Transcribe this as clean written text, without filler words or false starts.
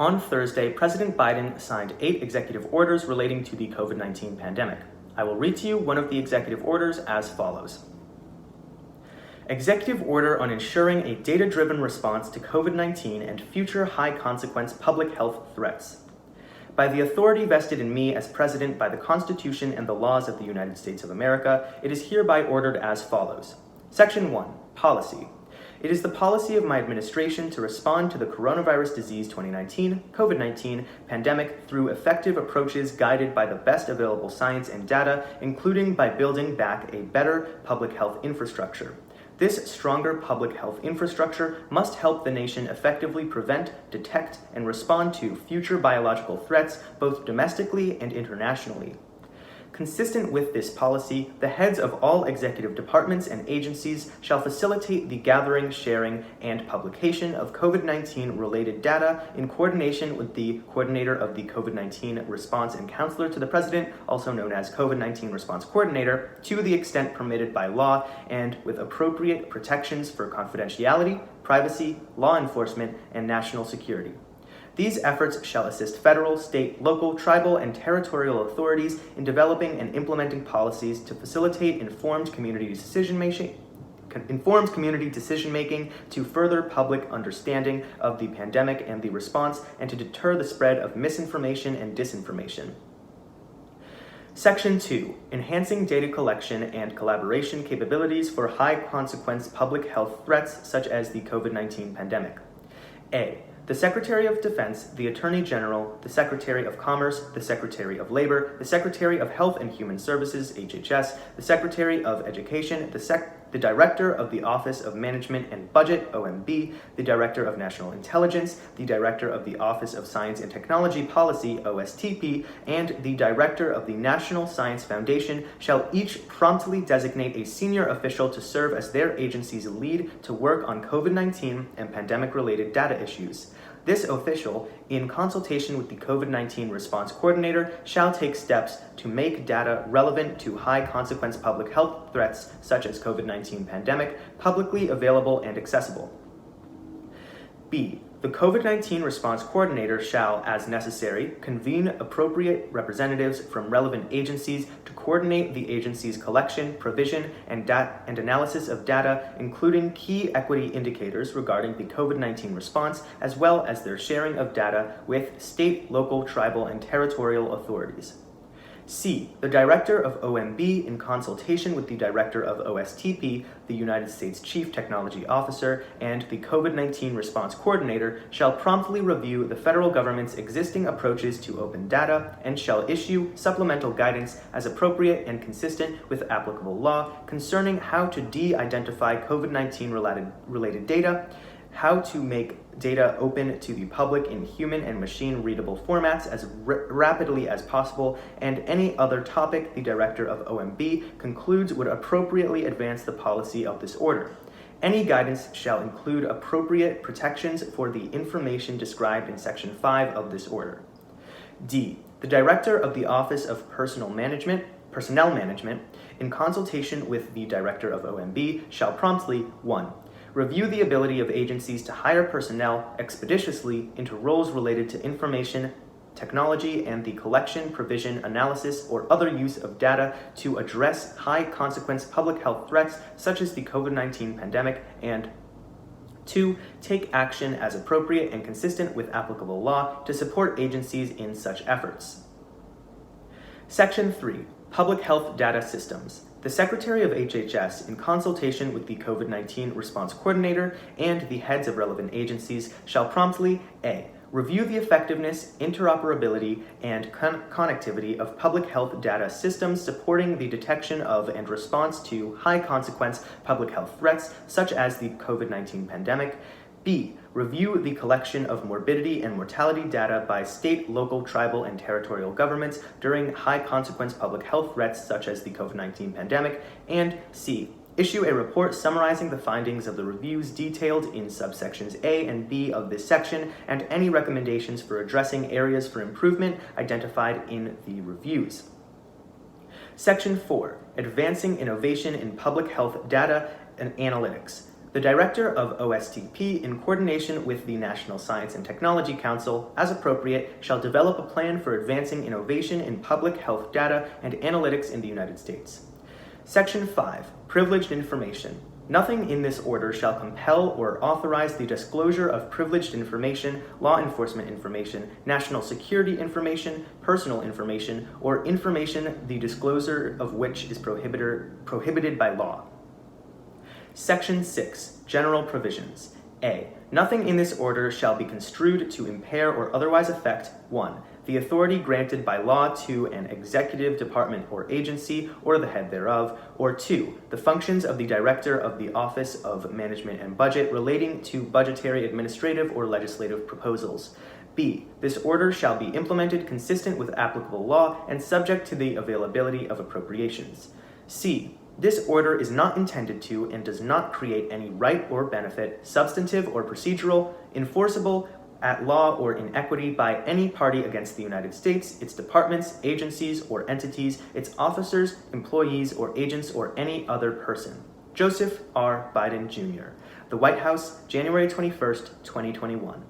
On Thursday, President Biden signed 8 executive orders relating to the COVID-19 pandemic. I will read to you one of the executive orders as follows. Executive Order on ensuring a data-driven response to COVID-19 and future high-consequence public health threats. By the authority vested in me as President by the Constitution and the laws of the United States of America, it is hereby ordered as follows. Section 1. Policy. It is the policy of my administration to respond to the coronavirus disease 2019, COVID-19 pandemic through effective approaches guided by the best available science and data, including by building back a better public health infrastructure. This stronger public health infrastructure must help the nation effectively prevent, detect, and respond to future biological threats, both domestically and internationally. Consistent with this policy, the heads of all executive departments and agencies shall facilitate the gathering, sharing, and publication of COVID-19 related data in coordination with the coordinator of the COVID-19 Response and Counselor to the President, also known as COVID-19 Response Coordinator, to the extent permitted by law and with appropriate protections for confidentiality, privacy, law enforcement, and national security. These efforts shall assist federal, state, local, tribal, and territorial authorities in developing and implementing policies to facilitate informed community decision-making to further public understanding of the pandemic and the response, and to deter the spread of misinformation and disinformation. Section 2. Enhancing data collection and collaboration capabilities for high-consequence public health threats such as the COVID-19 pandemic. A. The Secretary of Defense, the Attorney General, the Secretary of Commerce, the Secretary of Labor, the Secretary of Health and Human Services, HHS, the Secretary of Education, the Director of the Office of Management and Budget, OMB, the Director of National Intelligence, the Director of the Office of Science and Technology Policy, OSTP, and the Director of the National Science Foundation shall each promptly designate a senior official to serve as their agency's lead to work on COVID-19 and pandemic-related data issues. This official, in consultation with the COVID-19 Response Coordinator, shall take steps to make data relevant to high-consequence public health threats such as COVID-19 pandemic publicly available and accessible. B. The COVID-19 Response Coordinator shall, as necessary, convene appropriate representatives from relevant agencies to coordinate the agency's collection, provision, and analysis of data, including key equity indicators regarding the COVID-19 response, as well as their sharing of data with state, local, tribal, and territorial authorities. C. The Director of OMB, in consultation with the Director of OSTP, the United States Chief Technology Officer, and the COVID-19 Response Coordinator, shall promptly review the federal government's existing approaches to open data and shall issue supplemental guidance as appropriate and consistent with applicable law concerning how to de-identify COVID-19 related data, how to make data open to the public in human and machine-readable formats as rapidly as possible, and any other topic the Director of OMB concludes would appropriately advance the policy of this order. Any guidance shall include appropriate protections for the information described in Section 5 of this order. D. The Director of the Office of Personnel Management, in consultation with the Director of OMB, shall promptly 1. Review the ability of agencies to hire personnel expeditiously into roles related to information technology and the collection, provision, analysis, or other use of data to address high-consequence public health threats such as the COVID-19 pandemic, and 2. Take action as appropriate and consistent with applicable law to support agencies in such efforts. Section 3. Public Health Data Systems. The Secretary of HHS, in consultation with the COVID-19 Response Coordinator and the heads of relevant agencies, shall promptly A. Review the effectiveness, interoperability, and connectivity of public health data systems supporting the detection of and response to high-consequence public health threats such as the COVID-19 pandemic. B. Review the collection of morbidity and mortality data by state, local, tribal, and territorial governments during high-consequence public health threats such as the COVID-19 pandemic. And C. Issue a report summarizing the findings of the reviews detailed in subsections A and B of this section and any recommendations for addressing areas for improvement identified in the reviews. Section 4. Advancing innovation in public health data and analytics. The Director of OSTP, in coordination with the National Science and Technology Council, as appropriate, shall develop a plan for advancing innovation in public health data and analytics in the United States. Section 5. Privileged information. Nothing in this order shall compel or authorize the disclosure of privileged information, law enforcement information, national security information, personal information, or information the disclosure of which is prohibited by law. Section 6. General provisions. A. Nothing in this order shall be construed to impair or otherwise affect 1. The authority granted by law to an executive department or agency, or the head thereof, or 2. The functions of the Director of the Office of Management and Budget relating to budgetary, administrative, or legislative proposals. B. This order shall be implemented consistent with applicable law and subject to the availability of appropriations. C. This order is not intended to and does not create any right or benefit, substantive or procedural, enforceable at law or in equity by any party against the United States, its departments, agencies, or entities, its officers, employees, or agents, or any other person. Joseph R. Biden, Jr. The White House, January 21st, 2021.